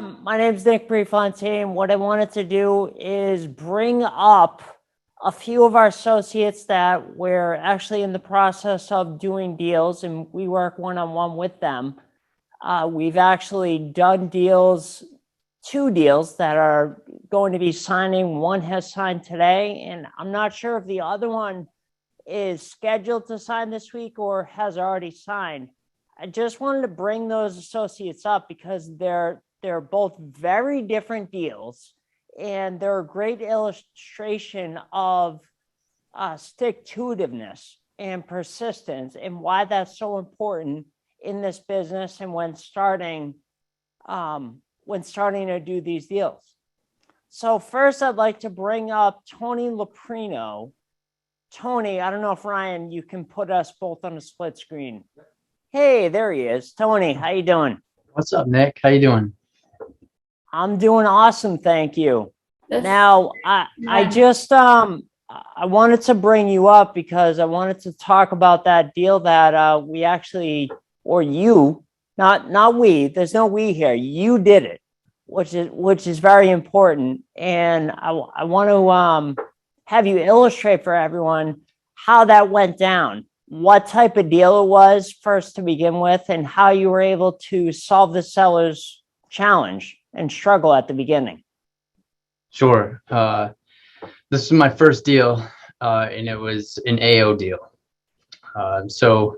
My name's Nick Prefontaine. What I wanted to do is bring up a few of our associates that we're actually in the process of doing deals, and we work one-on-one with them. We've actually done deals, 2 deals that are going to be signing. One has signed today, and I'm not sure if the other one is scheduled to sign this week or has already signed. I just wanted to bring those associates up because they're both very different deals, and they're a great illustration of stick-to-itiveness and persistence and why that's so important in this business and when starting to do these deals. So first, I'd like to bring up Tony Loprino. Tony, I don't know if Ryan, you can put us both on a split screen. Hey, there he is. Tony, how you doing? What's up, Nick? How you doing? I'm doing awesome, thank you. Now, I wanted to bring you up because I wanted to talk about that deal that we actually, or you, not we. There's no we here. You did it, which is very important, and I want to have you illustrate for everyone how that went down, what type of deal it was first to begin with, and how you were able to solve the seller's challenge and struggle at the beginning. Sure. This is my first deal, and it was an AO deal. So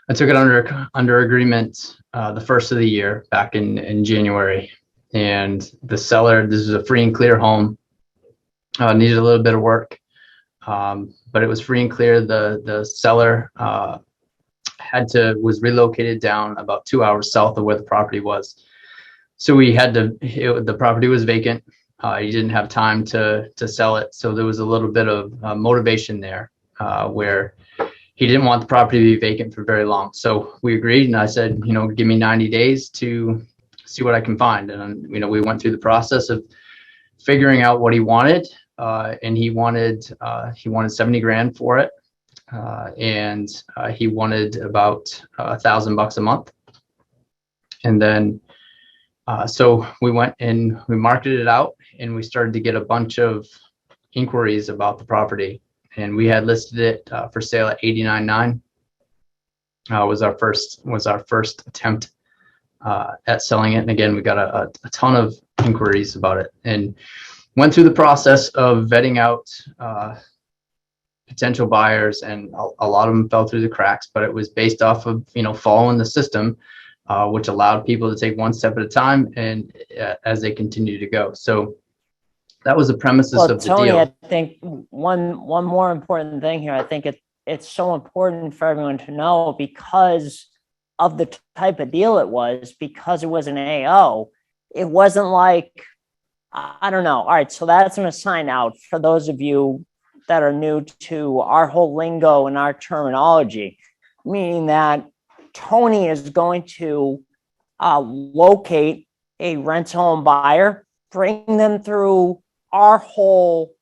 I took it under agreement the first of the year back in January, and the seller, this is a free and clear home, needed a little bit of work, but it was free and clear. The seller was relocated down about 2 hours south of where the property was. So we had to, the property was vacant. He didn't have time to sell it. So there was a little bit of motivation there where he didn't want the property to be vacant for very long. So we agreed, and I said, give me 90 days to see what I can find. And, we went through the process of figuring out what he wanted. And he wanted 70 grand for it. And he wanted about $1,000 a month. And then, so we went and we marketed it out, and we started to get a bunch of inquiries about the property. And we had listed it for sale at 89.9. Was our first attempt at selling it. And again, we got a ton of inquiries about it, and went through the process of vetting out potential buyers, and a lot of them fell through the cracks, but it was based off of, following the system, which allowed people to take one step at a time and as they continue to go. So that was the premises of the Tony, deal. I think one more important thing here, I think it's so important for everyone to know because of the type of deal it was, because it was an AO. It wasn't like, I don't know. All right, so that's an assign out for those of you that are new to our whole lingo and our terminology, meaning that Tony is going to locate a rental home buyer, bring them through our whole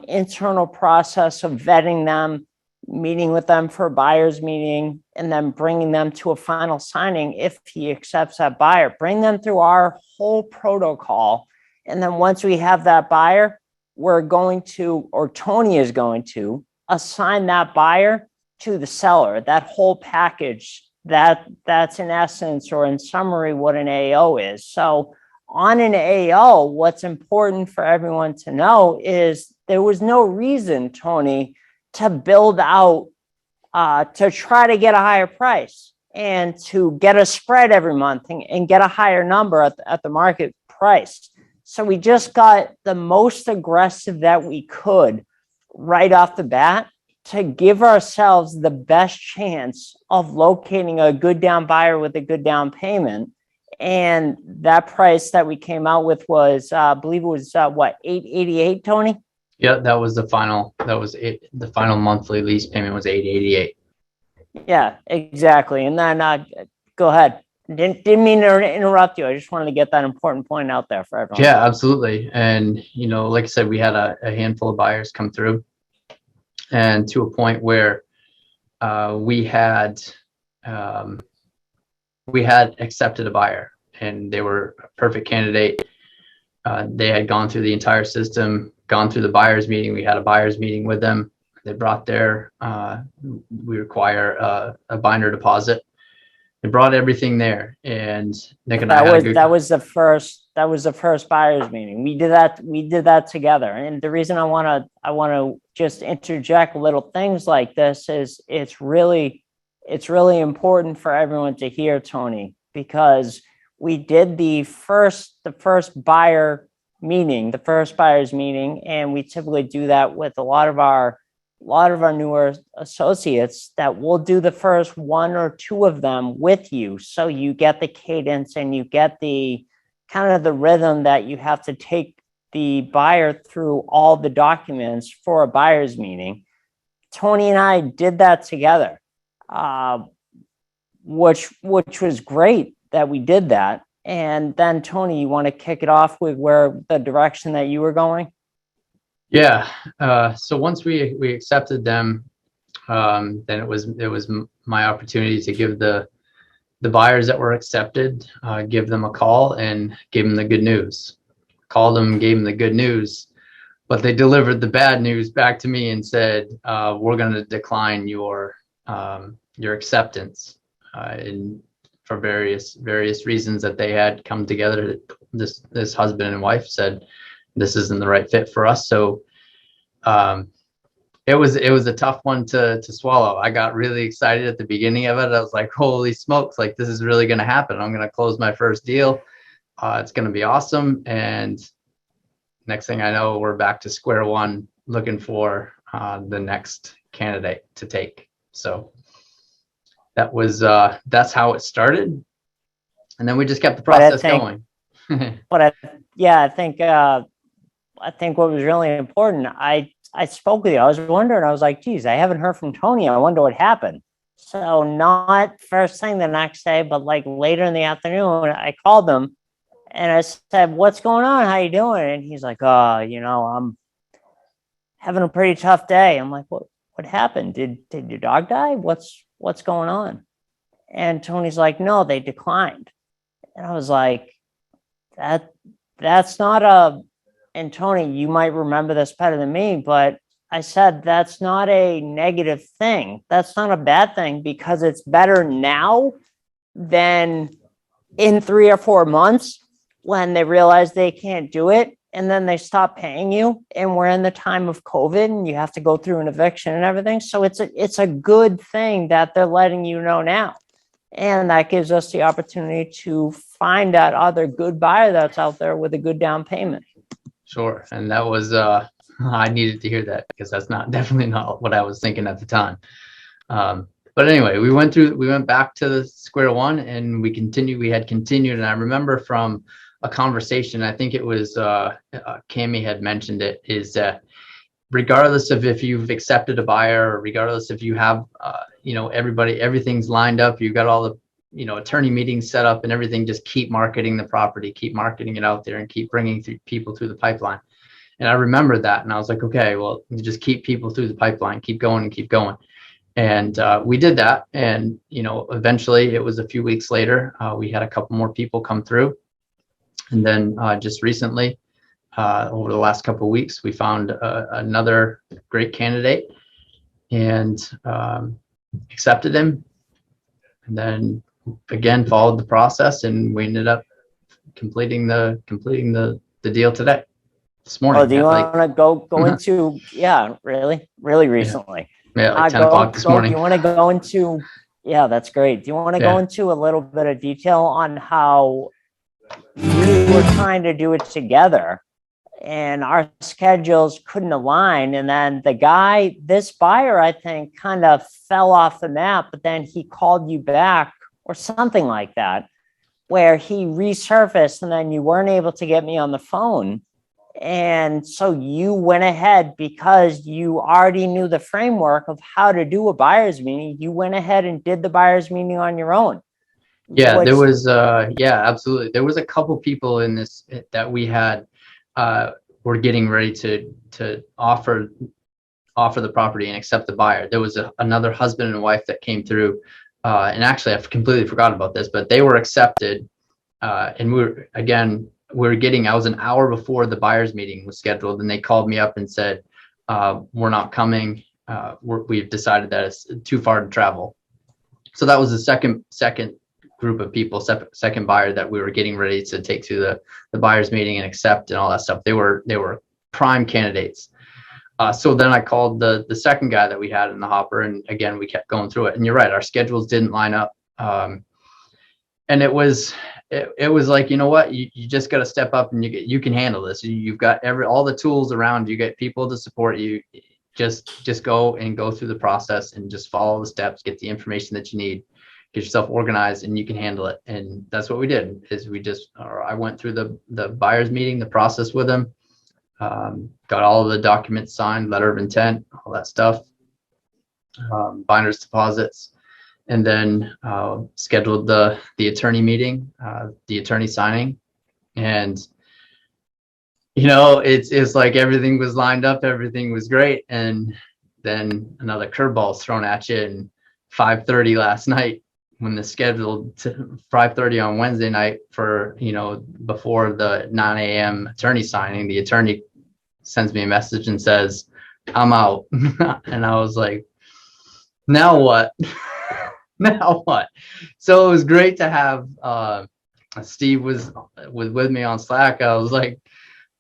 internal process of vetting them, meeting with them for a buyer's meeting, and then bringing them to a final signing if he accepts that buyer. Bring them through our whole protocol. And then once we have that buyer, we're going to, or Tony is going to, assign that buyer to the seller. That whole package, that's in essence, or in summary, what an AO is. So on an AO, what's important for everyone to know is there was no reason, Tony, to build out, to try to get a higher price and to get a spread every month and get a higher number at the market price. So we just got the most aggressive that we could right off the bat to give ourselves the best chance of locating a good down buyer with a good down payment. And that price that we came out with was, I believe it was what, $888, Tony? Yeah, that was the final. That was it. The final monthly lease payment was $888. Yeah, exactly. And then go ahead. Didn't mean to interrupt you. I just wanted to get that important point out there for everyone. Yeah, absolutely. And like I said, we had a handful of buyers come through, and to a point where we had accepted a buyer, and they were a perfect candidate. They had gone through the entire system, gone through the buyer's meeting. We had a buyer's meeting with them. They brought their, we require a binder deposit. They brought everything there, and Nick and I had a good. That was the first buyer's meeting. We did that together. And the reason I want to just interject little things like this is it's really important for everyone to hear, Tony, because we did the first buyer's meeting, and we typically do that with a lot of our newer associates, that we'll do the first one or two of them with you. So you get the cadence and you get the kind of the rhythm that you have to take the buyer through all the documents for a buyer's meeting. Tony and I did that together, which was great that we did that. And then Tony, you want to kick it off with where the direction that you were going? Yeah. So once we accepted them, then it was my opportunity to give the buyers that were accepted, give them a call and give them the good news. Called them, gave them the good news, but they delivered the bad news back to me and said, we're going to decline your acceptance, and for various reasons that they had come together. This husband and wife said, this isn't the right fit for us. So it was a tough one to swallow. I got really excited at the beginning of it. I was like, holy smokes, like this is really going to happen. I'm going to close my first deal. It's going to be awesome. And next thing I know, we're back to square one, looking for the next candidate to take. So that was that's how it started. And then we just kept the process going. I think what was really important, I spoke with you. I was wondering, I was like, geez, I haven't heard from Tony. I wonder what happened. So not first thing the next day, but like later in the afternoon, I called him and I said, what's going on? How you doing? And he's like, I'm having a pretty tough day. I'm like, what happened? Did your dog die? What's going on? And Tony's like, no, they declined. And I was like, that's not a, and Tony, you might remember this better than me, but I said, that's not a negative thing. That's not a bad thing, because it's better now than in 3 or 4 months when they realize they can't do it. And then they stop paying you. And we're in the time of COVID and you have to go through an eviction and everything. So it's a good thing that they're letting you know now. And that gives us the opportunity to find that other good buyer that's out there with a good down payment. Sure. And that was, I needed to hear that, because that's definitely not what I was thinking at the time. But anyway, we went back to the square one, and we had continued. And I remember from a conversation, I think it was, Cammie had mentioned it, is that regardless of if you've accepted a buyer, or regardless if you have, everything's lined up, you've got all the, attorney meetings set up and everything, just keep marketing the property, keep marketing it out there, and keep bringing people through the pipeline. And I remember that, and I was like, okay, well, just keep people through the pipeline, keep going and keep going. And we did that. And, eventually it was a few weeks later, we had a couple more people come through. And then just recently, over the last couple of weeks, we found another great candidate and accepted him. And then again, followed the process, and we ended up completing the deal today, this morning. Oh, do you want to go into, yeah, really recently? Yeah, like 10 o'clock this morning. Do you want to go into, yeah, that's great. Do you want to go into a little bit of detail on how we were trying to do it together and our schedules couldn't align? And then this buyer, I think, kind of fell off the map, but then he called you back or something like that, where he resurfaced and then you weren't able to get me on the phone. And so you went ahead, because you already knew the framework of how to do a buyer's meeting. You went ahead and did the buyer's meeting on your own. Yeah, there was, absolutely. There was a couple people in this that we had, were getting ready to offer the property and accept the buyer. There was another husband and wife that came through, and actually I completely forgot about this, but they were accepted. And I was an hour before the buyer's meeting was scheduled, and they called me up and said, we're not coming. We've decided that it's too far to travel. So that was the second group of people, second buyer that we were getting ready to take to the buyer's meeting and accept and all that stuff. They were prime candidates. So then I called the second guy that we had in the hopper, and again, we kept going through it. And you're right, our schedules didn't line up. And it was like, you know what, you just got to step up, and you can handle this. You've got all the tools around, you get people to support you. Just go through the process and just follow the steps, get the information that you need, get yourself organized, and you can handle it. And that's what we did. I went through the buyer's meeting, the process with them, got all of the documents signed, letter of intent, all that stuff, binders, deposits, and then scheduled the attorney meeting, the attorney signing. And it's like everything was lined up, everything was great, and then another curveball thrown at you. And 5:30 last night, when the scheduled 5:30 on Wednesday night for before the 9 a.m. attorney signing, the attorney sends me a message and says, "I'm out." And I was like, now what? Now what? So it was great to have Steve was with me on Slack. I was like,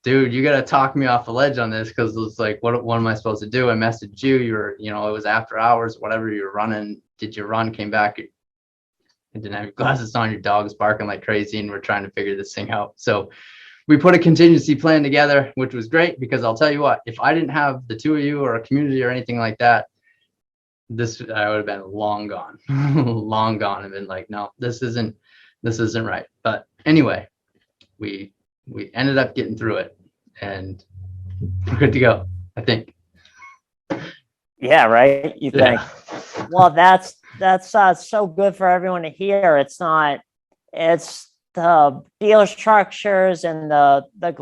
dude, you got to talk me off the ledge on this, because it's like, what am I supposed to do? I messaged you. It was after hours, whatever you were running. Did you run? Came back. You didn't have your glasses on. Your dog's barking like crazy, and we're trying to figure this thing out. So we put a contingency plan together, which was great, because I'll tell you what, if I didn't have the two of you or a community or anything like that, I would have been long gone, long gone, and been like, no, this isn't right. But anyway, we ended up getting through it, and we're good to go, I think. Yeah, right. You think? Yeah. Well, that's so good for everyone to hear. It's the deal structures and all the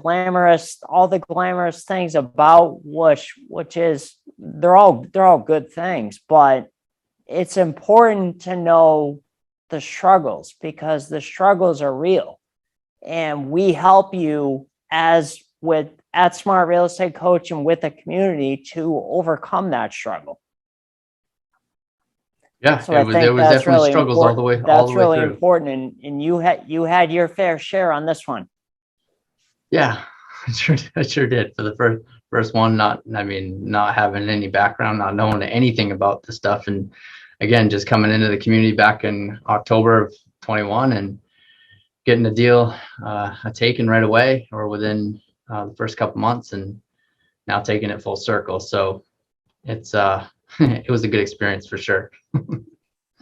glamorous things about which is they're all good things, but it's important to know the struggles, because the struggles are real, and we help you at Smart Real Estate Coach and with the community to overcome that struggle. Yeah, so there was definitely really struggles important. all the way. That's really through. important, and you had your fair share on this one. Yeah, I sure did for the first one. Not having any background, not knowing anything about the stuff, and again, just coming into the community back in October of 21 and getting the deal taken right away, or within the first couple months, and now taking it full circle. So it's it was a good experience for sure.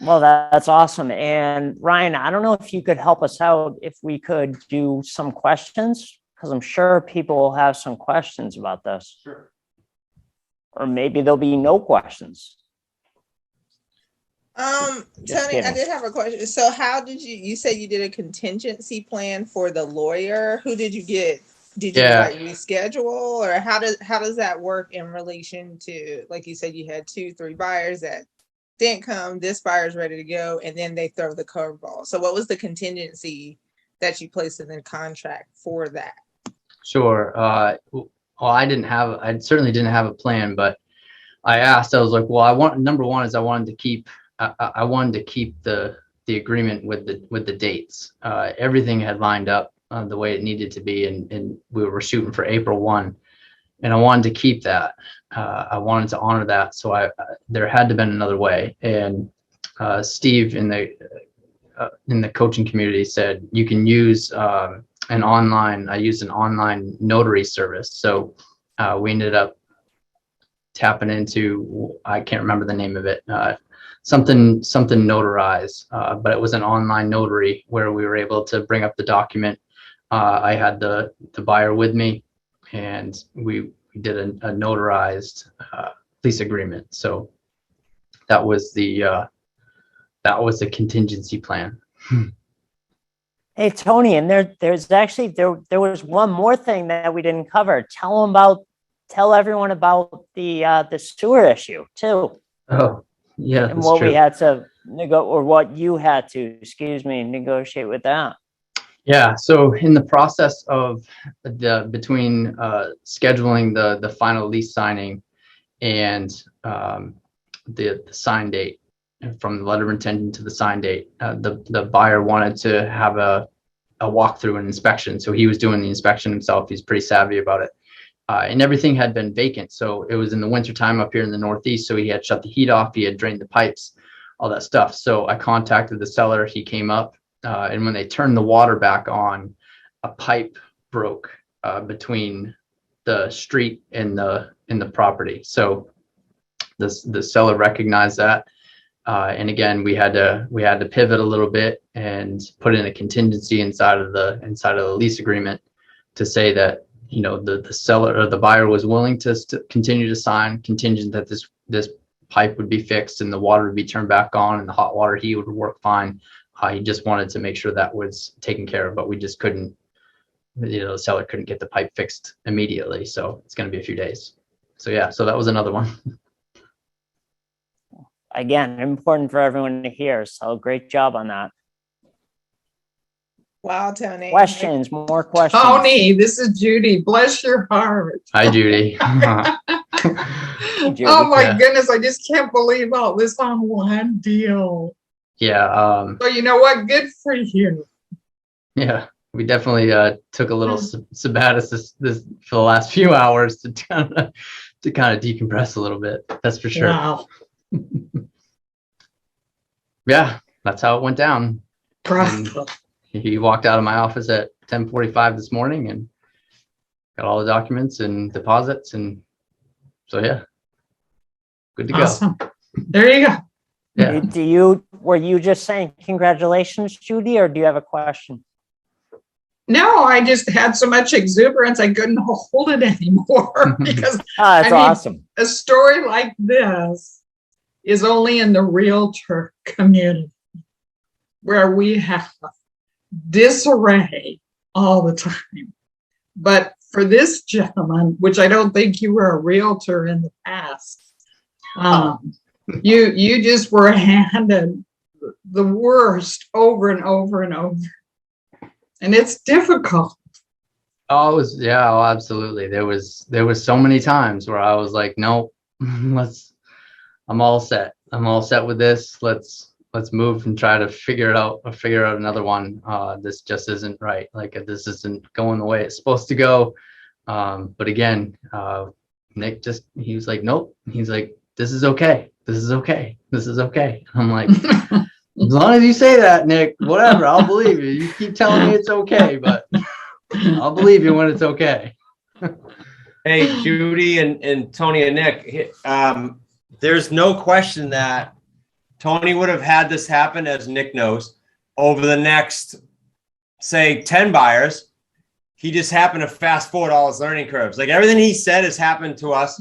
Well, that's awesome. And Ryan, I don't know if you could help us out, if we could do some questions, because I'm sure people will have some questions about this. Sure. Or maybe there'll be no questions. Tony, I did have a question. So how did you said you did a contingency plan for the lawyer? Who did you get? Did you reschedule, or how does that work in relation to, like you said, you had 2-3 buyers that didn't come, this buyer's ready to go, and then they throw the curveball. So what was the contingency that you placed in the contract for that? Sure. Well, I certainly didn't have a plan, but I asked, I was like, well, number one is I wanted to keep the agreement with the dates. Everything had lined up the way it needed to be, and we were shooting for April 1, and I wanted to keep that. I wanted to honor that, so there had to been another way. And Steve in the coaching community said you can use I used an online notary service. So we ended up tapping into, I can't remember the name of it, something notarized, but it was an online notary where we were able to bring up the document. I had the buyer with me, and we did a notarized lease agreement. So that was the contingency plan. Hey, Tony, and there's actually there was one more thing that we didn't cover. Tell everyone about the sewer issue too. Oh, yeah. And what we had to what you had to, negotiate with that. Yeah. So in the process of between scheduling the final lease signing and the sign date, from the letter of intent to the sign date, the buyer wanted to have a walkthrough and inspection. So he was doing the inspection himself. He's pretty savvy about it. And everything had been vacant. So it was in the wintertime up here in the Northeast. So he had shut the heat off. He had drained the pipes, all that stuff. So I contacted the seller. He came up, and when they turned the water back on, a pipe broke between the street and the property. So the seller recognized that. And again, we had to pivot a little bit and put in a contingency inside of the lease agreement to say that, you know, the seller or the buyer was willing to continue to sign contingent that this pipe would be fixed and the water would be turned back on and the hot water heat would work fine. He just wanted to make sure that was taken care of, but we just couldn't, you know, the seller couldn't get the pipe fixed immediately. So it's going to be a few days. So yeah, so that was another one. Again, important for everyone to hear. So great job on that. Wow, Tony. Questions, more questions. Tony, this is Judy. Bless your heart. Hi, Judy. Judy. Oh my goodness, I just can't believe all this on one deal. Yeah. So you know what? Good for you. Yeah, we definitely took a little sabbatus this for the last few hours to kind of decompress a little bit. That's for sure. Wow. Yeah, that's how it went down. And he walked out of my office at 10:45 this morning and got all the documents and deposits, and so yeah, good to Awesome. Go. There you go. Yeah. Were you just saying congratulations, Judy, or do you have a question? No, I just had so much exuberance I couldn't hold it anymore because That's awesome. A story like this is only in the realtor community where we have disarray all the time. But for this gentleman, which I don't think you were a realtor in the past, you just were handed the worst over and over and over. And it's difficult. Oh, absolutely. There was so many times where I was like, no, I'm all set. I'm all set with this. Let's move and try to figure out another one. This just isn't right. Like, this isn't going the way it's supposed to go. But again, Nick he was like, nope. He's like, this is okay. This is okay. This is okay. I'm like, as long as you say that, Nick, whatever, I'll believe you. You keep telling me it's okay, but I'll believe you when it's okay. Hey, Judy and Tony and Nick, there's no question that Tony would have had this happen, as Nick knows, over the next, say, 10 buyers. He just happened to fast forward all his learning curves. Like, everything he said has happened to us.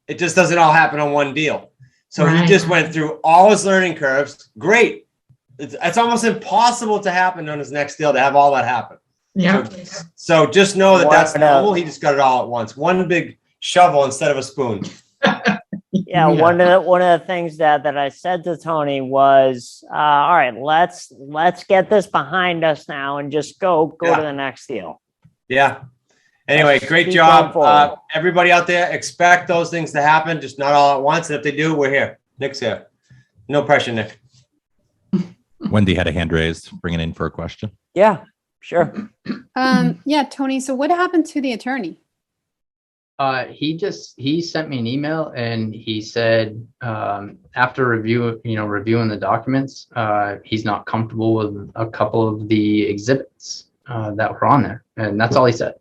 It just doesn't all happen on one deal. So He just went through all his learning curves. Great. It's almost impossible to happen on his next deal to have all that happen. Yeah. So just know that that's normal. He just got it all at once. One big shovel instead of a spoon. Yeah, one of the things that I said to Tony was, all right, let's get this behind us now and just go to the next deal. Yeah. Anyway, great job. Everybody out there, expect those things to happen, just not all at once. And if they do, we're here. Nick's here. No pressure, Nick. Wendy had a hand raised, bringing in for a question. Yeah, sure. Yeah, Tony. So what happened to the attorney? He sent me an email and he said, after reviewing the documents, he's not comfortable with a couple of the exhibits that were on there. And that's all he said.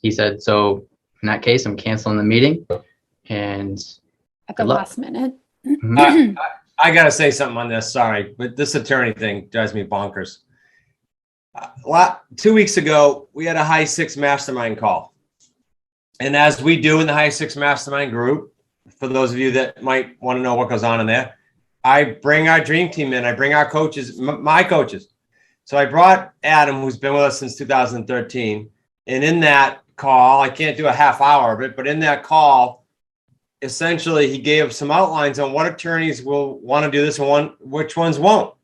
He said, so in that case, I'm canceling the meeting. And At the last minute. I got to say something on this. Sorry, but this attorney thing drives me bonkers. 2 weeks ago, we had a high six mastermind call. And as we do in the high six mastermind group, for those of you that might want to know what goes on in there, I bring our dream team in. I bring our coaches, my coaches. So I brought Adam, who's been with us since 2013. And in that call, I can't do a half hour of it, but in that call, essentially he gave some outlines on what attorneys will want to do this and which ones won't.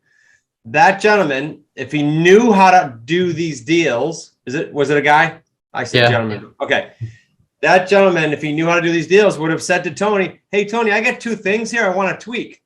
that gentleman, if he knew how to do these deals, was it a guy? I said gentleman. Okay. That gentleman, if he knew how to do these deals, would have said to Tony, hey, Tony, I got 2 things here I want to tweak.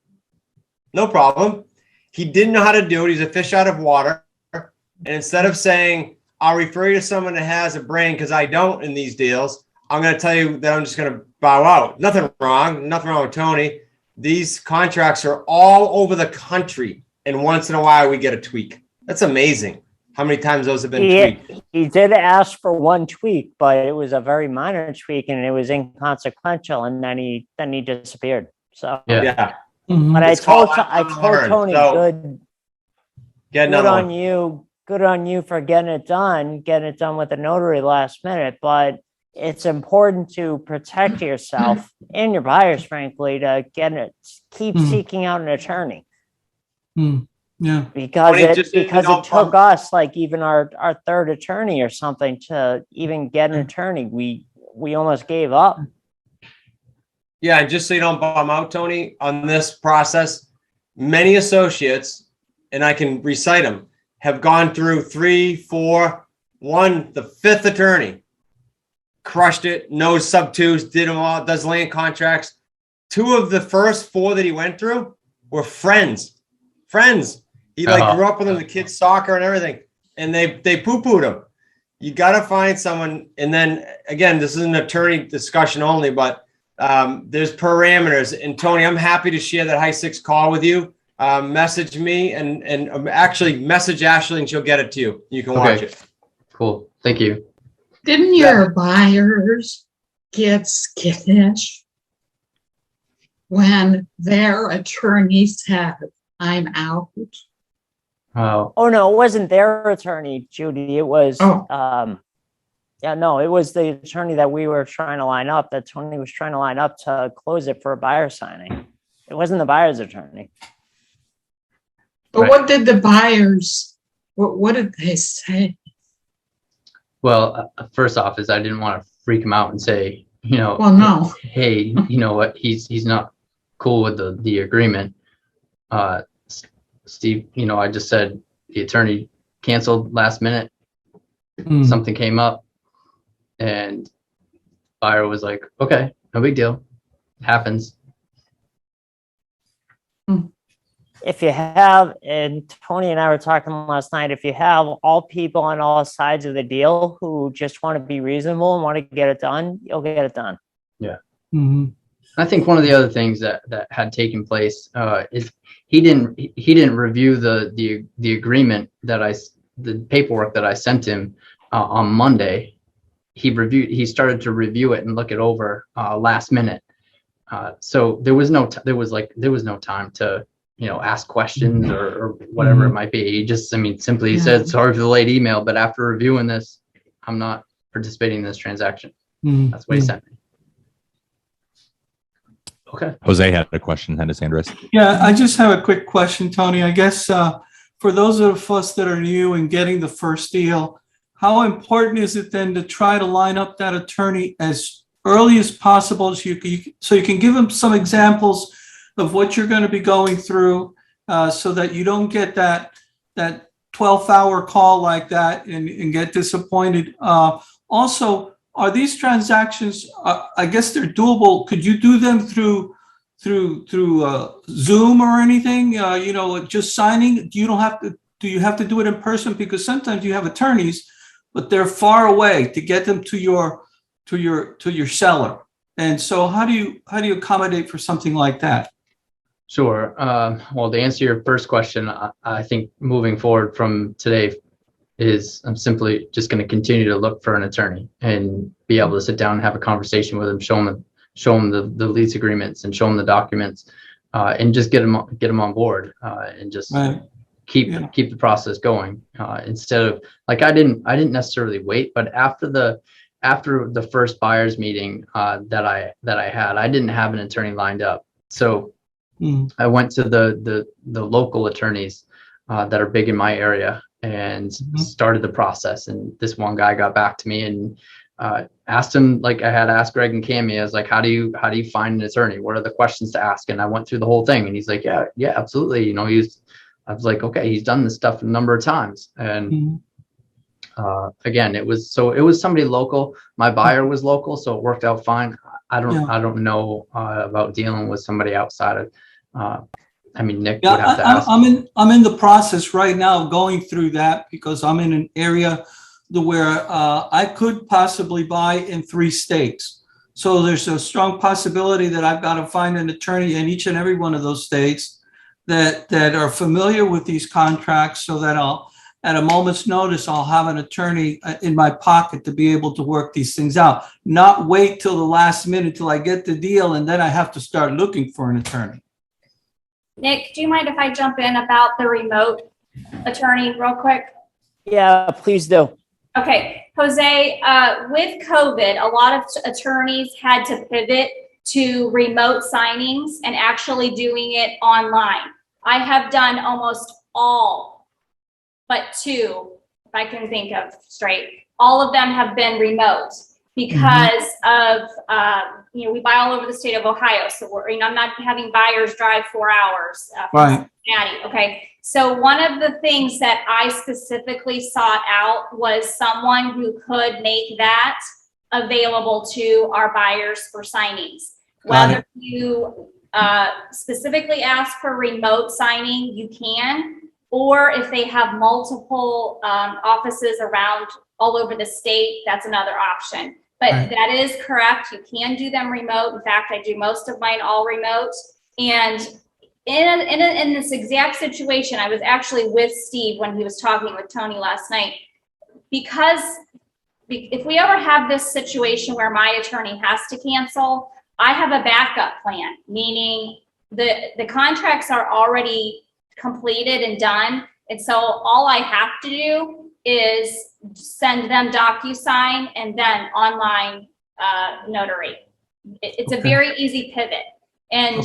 No problem. He didn't know how to do it. He's a fish out of water. And instead of saying, I'll refer you to someone that has a brain because I don't in these deals, I'm going to tell you that I'm just going to bow out. Nothing wrong with Tony. These contracts are all over the country. And once in a while, we get a tweak. That's amazing. How many times those have been tweaked? He did ask for one tweak, but it was a very minor tweak and it was inconsequential. And then he disappeared. So Yeah. But I told Tony, good on you. Good on you for getting it done with the notary last minute. But it's important to protect yourself and your buyers, frankly, to keep seeking out an attorney. Yeah. Because it took us like even our third attorney or something to even get an attorney. We almost gave up. Yeah, and just so you don't bum out, Tony, on this process, many associates, and I can recite them, have gone through 3, 4, 1, the 5th attorney, crushed it, knows sub-2s, did them all, does land contracts. 2 of the first 4 that he went through were friends. He grew up with them, the kids' soccer and everything, and they poo-pooed him. You got to find someone, and then, again, this is an attorney discussion only, but there's parameters. And Tony, I'm happy to share that High 6 call with you. Message me and actually message Ashley and she'll get it to you. You can watch it. Cool. Thank you. Didn't your buyers get skittish when their attorney said, I'm out? Oh no, it wasn't their attorney, Judy. It was it was the attorney that we were trying to line up, that Tony was trying to line up to close it for a buyer signing. It wasn't the buyer's attorney. But what did the buyers, what did they say? Well, first off is I didn't want to freak him out and say, hey, you know what, he's not cool with the agreement. Steve, I just said the attorney canceled last minute. Something came up and buyer was like, okay, no big deal. It happens. If you have, and Tony and I were talking last night, if you have all people on all sides of the deal who just want to be reasonable and want to get it done, you'll get it done. Yeah. I think one of the other things that had taken place is he didn't review the agreement the paperwork that I sent him on Monday. He started to review it and look it over last minute. So there was no time to ask questions or whatever it might be. He just, simply said, sorry for the late email, but after reviewing this, I'm not participating in this transaction. That's what he sent me. Okay. Jose had a question, had his hand raised. Yeah, I just have a quick question, Tony. I guess for those of us that are new and getting the first deal, how important is it then to try to line up that attorney as early as possible so you can give them some examples of what you're going to be going through so that you don't get that 12-hour call like that and get disappointed. Also, are these transactions, I guess they're doable. Could you do them through Zoom or anything? Just signing? Do you have to do it in person? Because sometimes you have attorneys, but they're far away to get them to your seller. And so how do you accommodate for something like that? Sure. Well, to answer your first question, I think moving forward from today is I'm simply just going to continue to look for an attorney and be able to sit down and have a conversation with him, show him the lease agreements and show him the documents, and just get him on board, and just keep the process going. Instead of I didn't necessarily wait, but after the first buyers meeting that I had, I didn't have an attorney lined up. So I went to the local attorneys that are big in my area and started the process. And this one guy got back to me and asked him, like I had asked Greg and Cammie, I was like, how do you find an attorney? What are the questions to ask? And I went through the whole thing and he's like, yeah, absolutely. He was I was like, okay, he's done this stuff a number of times. And again, it was somebody local. My buyer was local, so it worked out fine. I don't know about dealing with somebody outside of, I mean, Nick would have to ask. I'm in the process right now of going through that because I'm in an area where I could possibly buy in 3 states. So there's a strong possibility that I've got to find an attorney in each and every one of those states that are familiar with these contracts, so that I'll, at a moment's notice, I'll have an attorney in my pocket to be able to work these things out, not wait till the last minute till I get the deal and then I have to start looking for an attorney. Nick, do you mind if I jump in about the remote attorney real quick? Yeah, please do. Okay, Jose, with COVID, a lot of attorneys had to pivot to remote signings and actually doing it online. I have done almost all but 2, if I can think of straight. All of them have been remote because of, we buy all over the state of Ohio. So I'm not having buyers drive 4 hours from Cincinnati. Okay. So one of the things that I specifically sought out was someone who could make that available to our buyers for signings. Whether you specifically ask for remote signing, you can, or if they have multiple offices around all over the state, that's another option. But that is correct. You can do them remote. In fact, I do most of mine all remote. And in this exact situation, I was actually with Steve when he was talking with Tony last night, because if we ever have this situation where my attorney has to cancel, I have a backup plan, meaning the contracts are already completed and done. And so all I have to do is send them DocuSign and then online notary. It's a very easy pivot. And,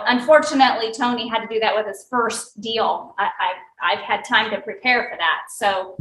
unfortunately, Tony had to do that with his first deal. I've had time to prepare for that. So,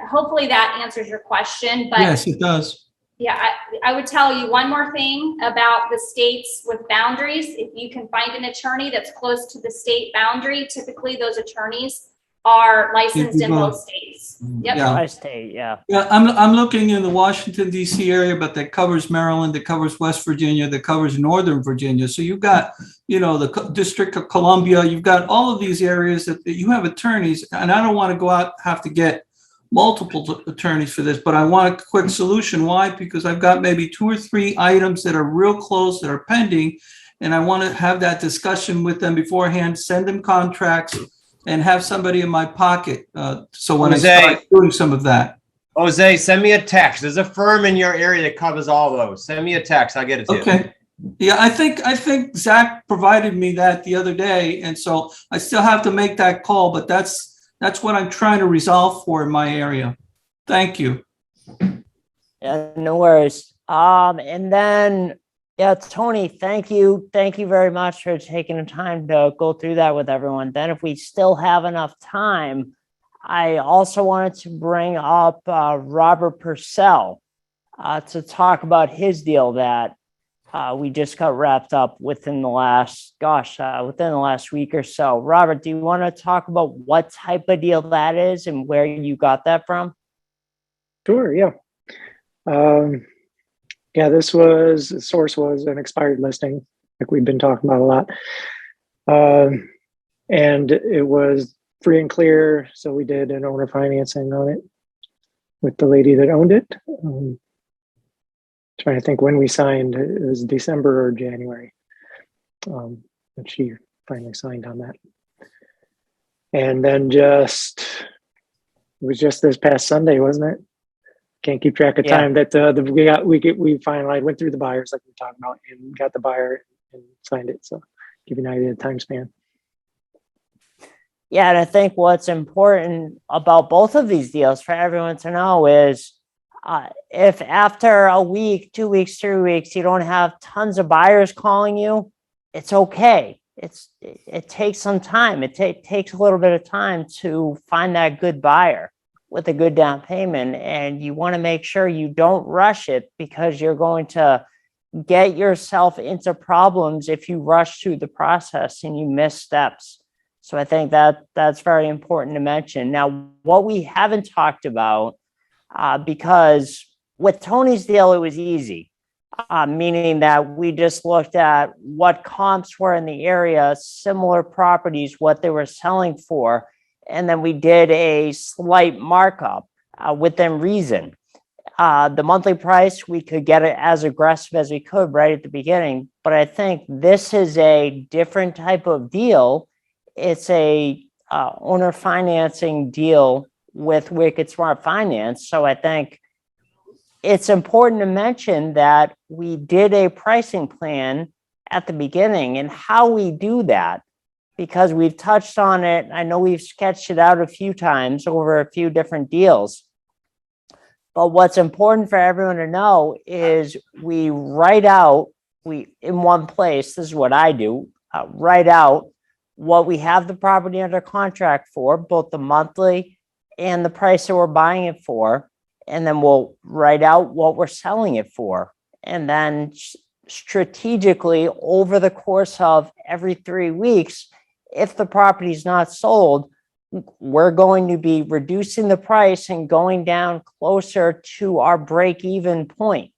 hopefully that answers your question. But yes, it does. Yeah, I would tell you one more thing about the states with boundaries. If you can find an attorney that's close to the state boundary, typically those attorneys are licensed in both states. Yep. Yeah. State, yeah. Yeah, I'm looking in the Washington, D.C. area, but that covers Maryland, that covers West Virginia, that covers Northern Virginia. So you've got, the District of Columbia, you've got all of these areas that you have attorneys, and I don't want to go out, have to get multiple attorneys for this, but I want a quick solution. Why? Because I've got maybe 2 or 3 items that are real close, that are pending, and I want to have that discussion with them beforehand, send them contracts, and have somebody in my pocket. So when Jose, I start doing some of that. Jose, send me a text. There's a firm in your area that covers all those. Send me a text. I'll get it to you. Okay. Yeah, I think Zach provided me that the other day, and so I still have to make that call, but that's what I'm trying to resolve for in my area. Thank you. Yeah, no worries. And then, Tony, thank you very much for taking the time to go through that with everyone. Then if we still have enough time, I also wanted to bring up Robert Purcell to talk about his deal that we just got wrapped up within the last week or so. Robert, do you want to talk about what type of deal that is and where you got that from? Sure, yeah. The source was an expired listing, like we've been talking about a lot. And it was free and clear, so we did an owner financing on it with the lady that owned it. Trying to think when we signed, it was December or January. But she finally signed on that. And then it was just this past Sunday, wasn't it? Can't keep track of time that we finally went through the buyers like we were talking about and got the buyer and signed it. So give you an idea of the time span. Yeah, and I think what's important about both of these deals for everyone to know is if after a week, 2 weeks, 3 weeks, you don't have tons of buyers calling you, it's okay. It takes some time. It takes a little bit of time to find that good buyer with a good down payment. And you want to make sure you don't rush it, because you're going to get yourself into problems if you rush through the process and you miss steps. So I think that's very important to mention. Now, what we haven't talked about, because with Tony's deal, it was easy, meaning that we just looked at what comps were in the area, similar properties, what they were selling for, and then we did a slight markup within reason. The monthly price, we could get it as aggressive as we could right at the beginning, but I think this is a different type of deal. It's a owner financing deal with Wicked Smart Finance. So I think it's important to mention that we did a pricing plan at the beginning, and how we do that, because we've touched on it. I know we've sketched it out a few times over a few different deals. But what's important for everyone to know is we write out, in one place, this is what I do, write out what we have the property under contract for, both the monthly and the price that we're buying it for. And then we'll write out what we're selling it for. And then strategically, over the course of every 3 weeks, if the property is not sold, we're going to be reducing the price and going down closer to our break-even point,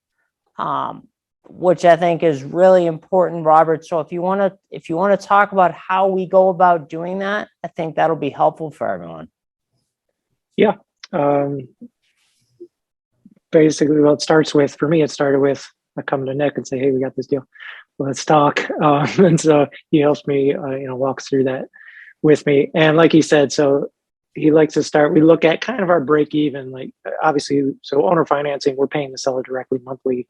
which I think is really important, Robert. So if you want to talk about how we go about doing that, I think that'll be helpful for everyone. Yeah. Basically, well, for me, it started with I come to Nick and say, hey, we got this deal. Let's talk. And so he helps me, walks through that with me. And like he said, so he likes to start, we look at kind of our break even, like obviously, so owner financing, we're paying the seller directly monthly.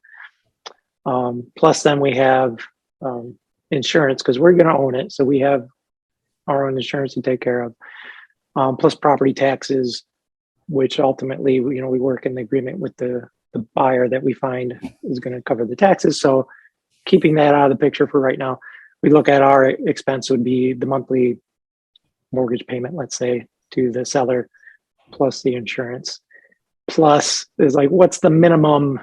Plus then we have insurance because we're going to own it. So we have our own insurance to take care of, plus property taxes, which ultimately, we work in the agreement with the buyer that we find is going to cover the taxes. So keeping that out of the picture for right now, we look at our expense would be the monthly mortgage payment, let's say, to the seller, plus the insurance. Plus is like, what's the minimum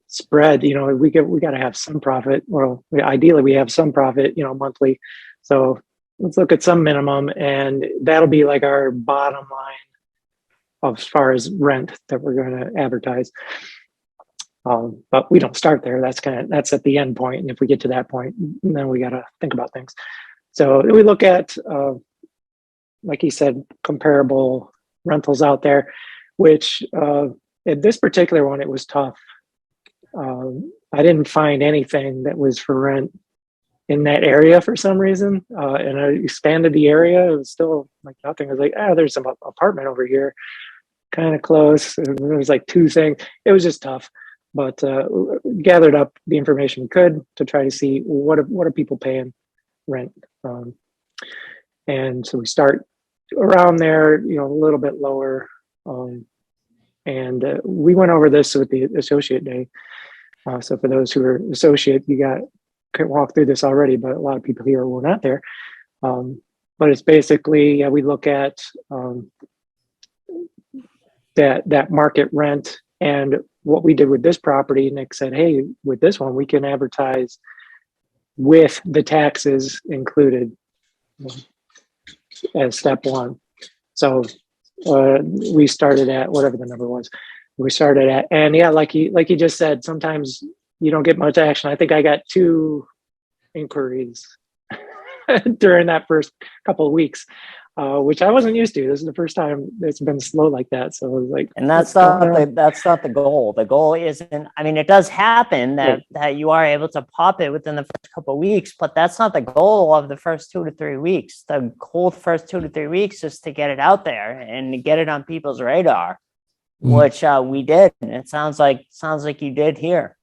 spread? We got to have some profit. Well, ideally we have some profit, monthly. So let's look at some minimum, and that'll be like our bottom line as far as rent that we're going to advertise. But we don't start there. That's at the end point. And if we get to that point, then we got to think about things. So we look at, like he said, comparable rentals out there, which in this particular one, it was tough. I didn't find anything that was for rent in that area for some reason. And I expanded the area. It was still like nothing. I was like, there's some apartment over here, kind of close. And there was like 2 things. It was just tough. But gathered up the information we could to try to see what are people paying rent. And so we start around there, a little bit lower. And we went over this with the associate day. So for those who are associate, can walk through this already, but a lot of people here were not there. But it's basically, we look at that market rent. And what we did with this property, Nick said, hey, with this one, we can advertise with the taxes included as step 1. So we started at whatever the number was. We started at, and yeah, like he just said, sometimes you don't get much action. I think I got 2 inquiries during that first couple of weeks, which I wasn't used to. This is the first time it's been slow like that. So it was like, and that's not the goal. The goal isn't, it does happen that you are able to pop it within the first couple of weeks, but that's not the goal of the first 2 to 3 weeks. The goal of the first 2 to 3 weeks is to get it out there and to get it on people's radar, which we did. And it sounds like you did here.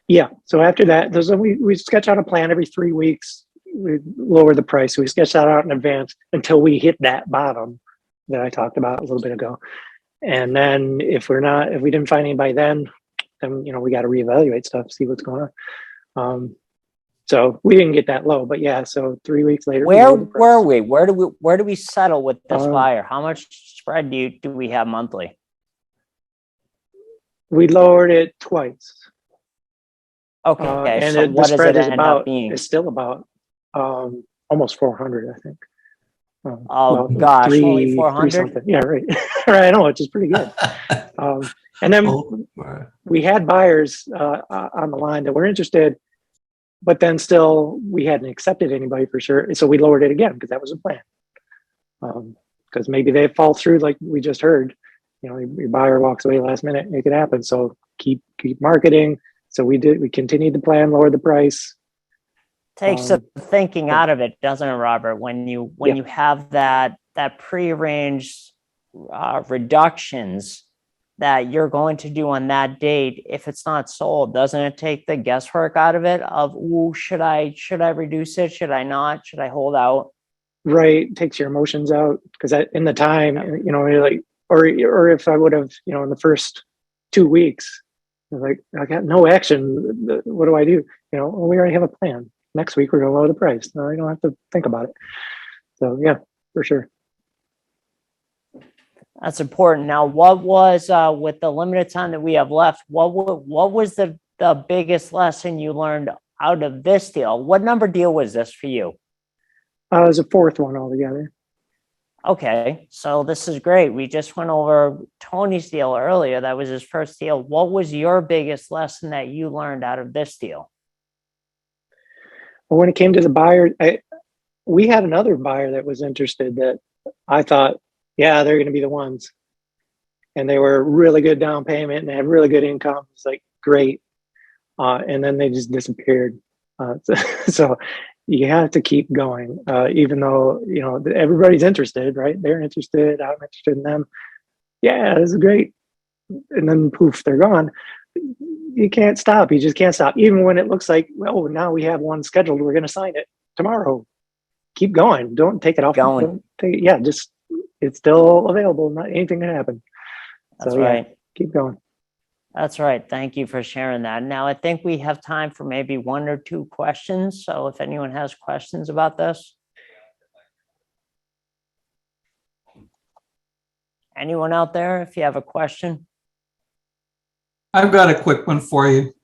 Yeah. So after that, we sketch out a plan every 3 weeks. We lower the price. We sketch that out in advance until we hit that bottom that I talked about a little bit ago. And then if we didn't find anybody then we got to reevaluate stuff, see what's going on. So we didn't get that low, but yeah. So 3 weeks later, where were we? Where do we settle with this buyer? How much spread do we have monthly? We lowered it twice. Okay. And so the what does spread it end up being? is still about almost 400, I think. Oh, gosh, only three 400? something. Yeah, right. Right, I know, which is pretty good. And then we had buyers on the line that were interested, but then still we hadn't accepted anybody for sure. So we lowered it again because that was the plan. Because maybe they fall through like we just heard. You know, your buyer walks away last minute, make it happen. So keep marketing. So we continued the plan, lower the price. Takes the thinking out of it, doesn't it, Robert? When you have that prearranged reductions that you're going to do on that date, if it's not sold, doesn't it take the guesswork out of it? Of, ooh, should I reduce it? Should I not? Should I hold out? Right, takes your emotions out because in the time, you know, you're like, or if I would have, you know, in the first 2 weeks, like I got no action. What do I do? You know, well, we already have a plan. Next week we're going to lower the price. No, I don't have to think about it. So yeah, for sure. That's important. Now, what was with the limited time that we have left? What was the biggest lesson you learned out of this deal? What number deal was this for you? It was a fourth one altogether. Okay, so this is great. We just went over Tony's deal earlier. That was his first deal. What was your biggest lesson that you learned out of this deal? Well, when it came to the buyer, we had another buyer that was interested that I thought, yeah, they're going to be the ones. And they were really good down payment and they had really good income. It's like, great. And then they just disappeared. So you have to keep going, even though, you know, everybody's interested, right? They're interested. I'm interested in them. Yeah, this is great. And then poof, they're gone. You can't stop. You just can't stop. Even when it looks like, well, now we have one scheduled. We're going to sign it tomorrow. Keep going. Don't take it off. Just it's still available. Not anything can happen. That's right. Keep going. That's right. Thank you for sharing that. Now, I think we have time for maybe 1 or 2 questions. So if anyone has questions about this. Anyone out there, if you have a question? I've got a quick one for you.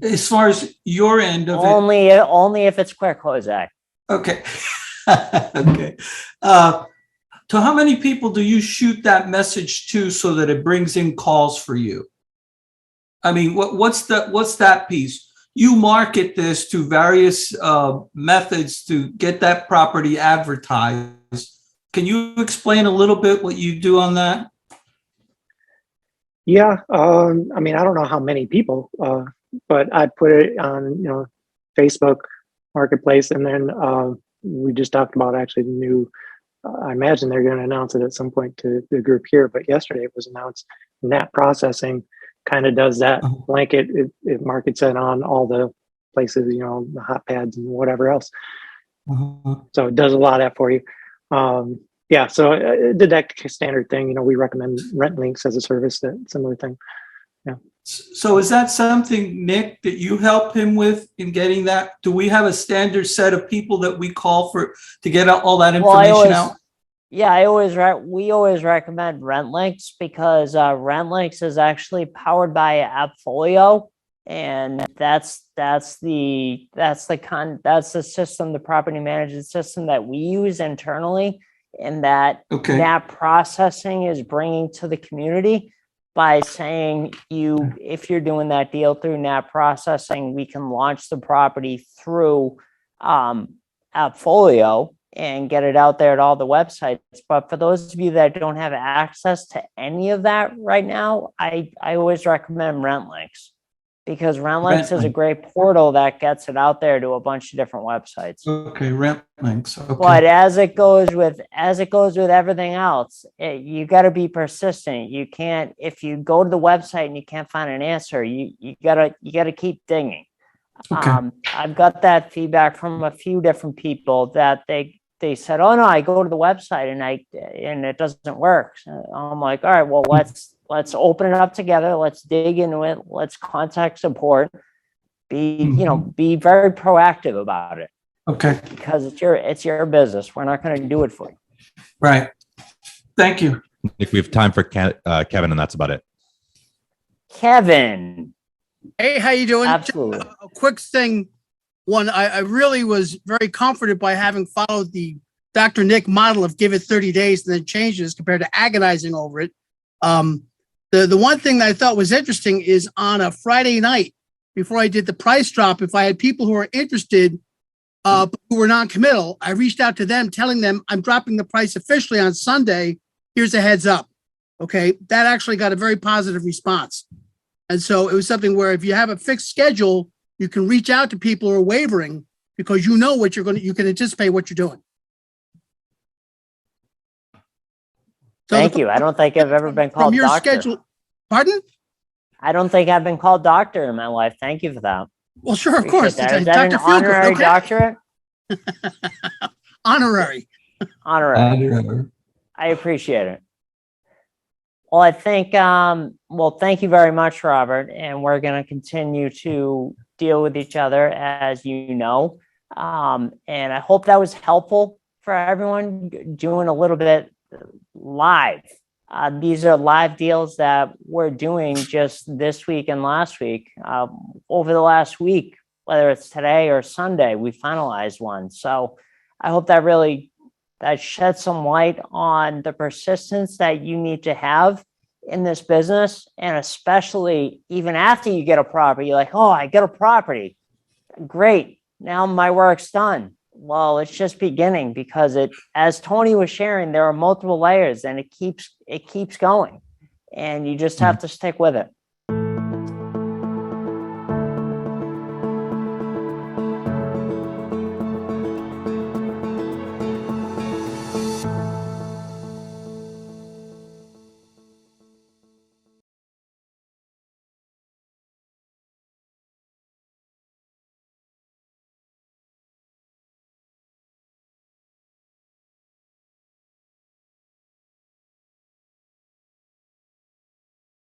As far as your end of it. Only if it's quick, Jose. Okay. Okay. To how many people do you shoot that message to so that it brings in calls for you? I mean, what's that piece? You market this to various methods to get that property advertised. Can you explain a little bit what you do on that? Yeah, I mean, I don't know how many people, but I put it on, you know, Facebook Marketplace, and then we just talked about actually the new. I imagine they're going to announce it at some point to the group here, but yesterday it was announced. Nat Processing kind of does that blanket. It markets it on all the places, you know, the hot pads and whatever else. So it does a lot of that for you. Yeah, so it did that standard thing. You know, we recommend Rent Links as a service, that similar thing. Yeah. So is that something, Nick, that you help him with in getting that? Do we have a standard set of people that we call for to get all that information out? Yeah, we always recommend Rent Links because Rent Links is actually powered by AppFolio, and that's the system, the property management system that we use internally, and that Nat Processing is bringing to the community by saying if you're doing that deal through Nat Processing, we can launch the property through AppFolio and get it out there at all the websites. But for those of you that don't have access to any of that right now, I always recommend Rent Links, because Rent Links is a great portal that gets it out there to a bunch of different websites. Okay, Rent Links. Okay. But as it goes with everything else, you got to be persistent. You can't, if you go to the website and you can't find an answer, you gotta keep digging. Okay. I've got that feedback from a few different people that they said, oh no, I go to the website and it doesn't work. So I'm like, all right, well, let's open it up together. Let's dig into it. Let's contact support. Be very proactive about it. Okay. Because it's your business. We're not going to do it for you. Right. Thank you. Nick, we have time for Kevin, and that's about it. Kevin. Hey, how you doing? Absolutely. A quick thing. one, I really was very comforted by having followed the Dr. Nick model of give it 30 days and then changes compared to agonizing over it. The one thing that I thought was interesting is on a Friday night before I did the price drop, if I had people who were interested, who were non-committal, I reached out to them telling them I'm dropping the price officially on Sunday. Here's a heads up. Okay. That actually got a very positive response. And so it was something where if you have a fixed schedule, you can reach out to people who are wavering because you know what you can anticipate what you're doing. So Thank you. I don't think I've ever been called from your doctor. schedule. Pardon? I don't think I've been called doctor in my life. Thank you for that. Well, sure, of Appreciate course. that. Is that an honorary doctorate? Honorary. Honorary. I appreciate it. Well, I think, thank you very much, Robert. And we're going to continue to deal with each other, as you know. And I hope that was helpful for everyone doing a little bit live. These are live deals that we're doing just this week and last week. Over the last week, whether it's today or Sunday, we finalized one. So I hope that sheds some light on the persistence that you need to have in this business. And especially even after you get a property, you're like, oh, I get a property. Great. Now my work's done. Well, it's just beginning because as Tony was sharing, there are multiple layers and it keeps going and you just have to stick with it.